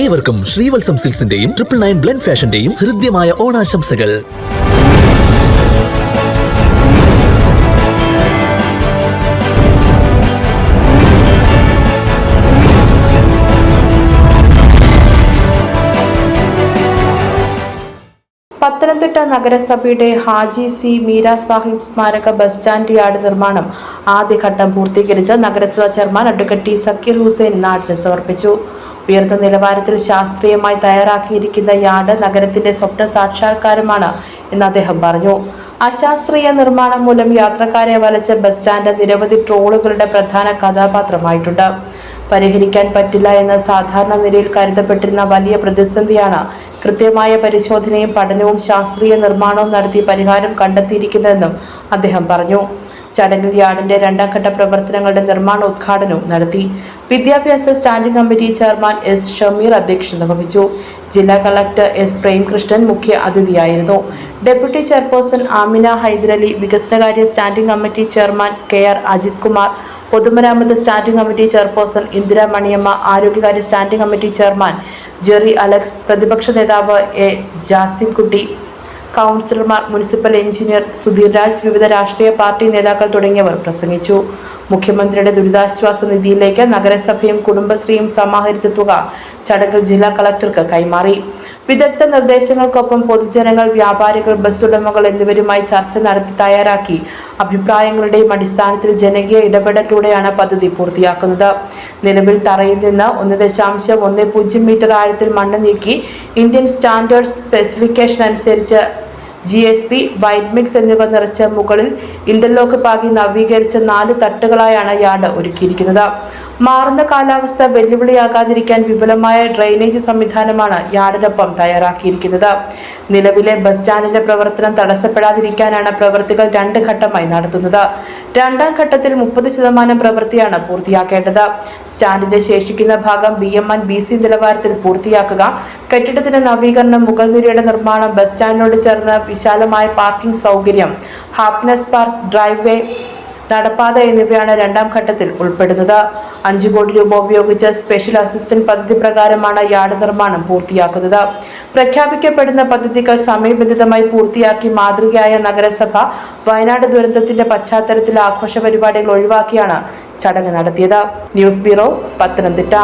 ഏവർക്കും ശ്രീവത്സം സിൽക്സിന്റെയും 999 ബ്ലെൻഡ് ഫാഷന്റെയും ഹൃദ്യമായ ഓണാശംസകൾ. പത്തനംതിട്ട നഗരസഭയുടെ ഹാജി സി മീര സാഹിബ് സ്മാരക ബസ് സ്റ്റാൻഡ് യാർഡ് നിർമ്മാണം ആദ്യഘട്ടം പൂർത്തീകരിച്ച് നഗരസഭാ chairman advocate T Zakir Hussain നാടിന് സമർപ്പിച്ചു. ഉയർന്ന നിലവാരത്തിൽ ശാസ്ത്രീയമായി തയ്യാറാക്കിയിരിക്കുന്ന യാർഡ് നഗരത്തിന്റെ സ്വപ്ന സാക്ഷാത്കാരമാണ് എന്ന് അദ്ദേഹം പറഞ്ഞു. അശാസ്ത്രീയ നിർമ്മാണം മൂലം യാത്രക്കാരെ വലച്ച ബസ് സ്റ്റാൻഡ് നിരവധി ട്രോളുകളുടെ പ്രധാന കഥാപാത്രമായിട്ടുണ്ട്. പരിഹരിക്കാൻ പറ്റില്ല എന്ന സാധാരണ നിലയിൽ കരുതപ്പെട്ടിരുന്ന വലിയ പ്രതിസന്ധിയാണ് കൃത്യമായ പരിശോധനയും പഠനവും ശാസ്ത്രീയ നിർമ്മാണവും നടത്തി പരിഹാരം കണ്ടെത്തിയിരിക്കുന്നതെന്നും അദ്ദേഹം പറഞ്ഞു. ചടങ്ങിൽ യാർഡിന്റെ രണ്ടാം ഘട്ട പ്രവർത്തനങ്ങളുടെ നിർമ്മാണ ഉദ്ഘാടനവും നടത്തി. വിദ്യാഭ്യാസ standing committee chairman S Shameer അധ്യക്ഷത വഹിച്ചു. ജില്ലാ കളക്ടർ എസ് പ്രേംകൃഷ്ണൻ മുഖ്യ അതിഥിയായിരുന്നു. ഡെപ്യൂട്ടി ചെയർപേഴ്സൺ ആമിന ഹൈദരലി, വികസനകാര്യ standing committee chairman K R Ajith Kumar, പൊതുമരാമത്ത് standing committee chairperson Indira Maniyamma, ആരോഗ്യകാര്യ standing committee chairman Jerry Alex, പ്രതിപക്ഷ നേതാവ് എ ജാസിം കുട്ടി, കൗൺസിലർമാർ, മുനിസിപ്പൽ എഞ്ചിനീയർ സുധീർ രാജ്, വിവിധ രാഷ്ട്രീയ പാർട്ടി നേതാക്കൾ തുടങ്ങിയവർ പ്രസംഗിച്ചു. മുഖ്യമന്ത്രിയുടെ ദുരിതാശ്വാസ നിധിയിലേക്ക് നഗരസഭയും കുടുംബശ്രീയും സമാഹരിച്ച തുക ചടങ്ങിൽ ജില്ലാ കളക്ടർക്ക് കൈമാറി. വിദഗ്ധ നിർദ്ദേശങ്ങൾക്കൊപ്പം പൊതുജനങ്ങൾ, വ്യാപാരികൾ, ബസ് ഉടമകൾ എന്നിവരുമായി ചർച്ച നടത്തി തയ്യാറാക്കി അഭിപ്രായങ്ങളുടെയും അടിസ്ഥാനത്തിൽ ജനകീയ ഇടപെടലിലൂടെയാണ് പദ്ധതി പൂർത്തിയാക്കുന്നത്. നിലവിൽ തറയിൽ നിന്ന് 1.10 മീറ്റർ ആഴത്തിൽ മണ്ണ് നീക്കി ഇന്ത്യൻ സ്റ്റാൻഡേർഡ് സ്പെസിഫിക്കേഷൻ അനുസരിച്ച് GSP, വൈറ്റ് മിക്സ് എന്നിവ നിറച്ച് മുകളിൽ ഇന്റർലോക്ക് പാകി നവീകരിച്ച 4 തട്ടുകളായാണ് യാർഡ് ഒരുക്കിയിരിക്കുന്നത്. മാറുന്ന കാലാവസ്ഥ വെല്ലുവിളിയാകാതിരിക്കാൻ വിപുലമായ ഡ്രെയിനേജ് സംവിധാനമാണ് യാർഡിനൊപ്പം തയ്യാറാക്കിയിരിക്കുന്നത്. നിലവിലെ ബസ് സ്റ്റാൻഡിന്റെ പ്രവർത്തനം തടസ്സപ്പെടാതിരിക്കാനാണ് പ്രവൃത്തികൾ 2 ഘട്ടമായി നടത്തുന്നത്. രണ്ടാം ഘട്ടത്തിൽ 30% പ്രവൃത്തിയാണ് പൂർത്തിയാക്കേണ്ടത്. സ്റ്റാൻഡിന്റെ ശേഷിക്കുന്ന ഭാഗം BMN BC നിലവാരത്തിൽ പൂർത്തിയാക്കുക, കെട്ടിടത്തിന്റെ നവീകരണം, മുകൾ നിരയുടെ നിർമ്മാണം, ബസ് സ്റ്റാൻഡിനോട് ചേർന്ന് വിശാലമായ പാർക്കിംഗ് സൗകര്യം, ഹാപ്പിനെസ് പാർക്ക്, ഡ്രൈവ് വേ, നടപ്പാത എന്നിവയാണ് രണ്ടാം ഘട്ടത്തിൽ ഉൾപ്പെടുന്നത്. 5 കോടി രൂപ ഉപയോഗിച്ച് സ്പെഷ്യൽ അസിസ്റ്റന്റ് പദ്ധതി പ്രകാരമാണ് യാർഡ് നിർമ്മാണം പൂർത്തിയാക്കുന്നത്. പ്രഖ്യാപിക്കപ്പെടുന്ന പദ്ധതികൾ സമയബന്ധിതമായി പൂർത്തിയാക്കി മാതൃകയായ നഗരസഭ വയനാട് ദുരന്തത്തിന്റെ പശ്ചാത്തലത്തിൽ ആഘോഷ പരിപാടികൾ ഒഴിവാക്കിയാണ് ചടങ്ങ് നടത്തിയത്. News bureau, Pathanamthitta.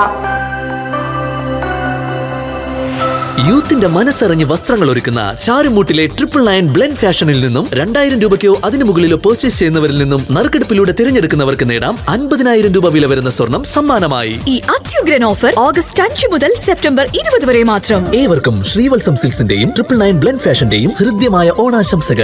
യൂത്തിന്റെ മനസ്സറിഞ്ഞ് വസ്ത്രങ്ങൾ ഒരുക്കുന്ന ചാരുമൂട്ടിലെ 999 ബ്ലെൻഡ് ഫാഷനിൽ നിന്നും 2000 രൂപയ്ക്കോ അതിനു മുകളിലോ പർച്ചേസ് ചെയ്യുന്നവരിൽ നിന്നും നറുക്കെടുപ്പിലൂടെ തിരഞ്ഞെടുക്കുന്നവർക്ക് നേടാം 50,000 രൂപ വില വരുന്ന സ്വർണം സമ്മാനമായി. ഈ അത്യുഗ്രൻ ഓഫർ ഓഗസ്റ്റ് 5 മുതൽ സെപ്റ്റംബർ 20 വരെ മാത്രം. ഏവർക്കും ശ്രീവത്സം സിൽക്സിന്റെയും 999 ബ്ലെൻഡ് ഫാഷന്റെയും ഹൃദ്യമായ ഓണാശംസകൾ.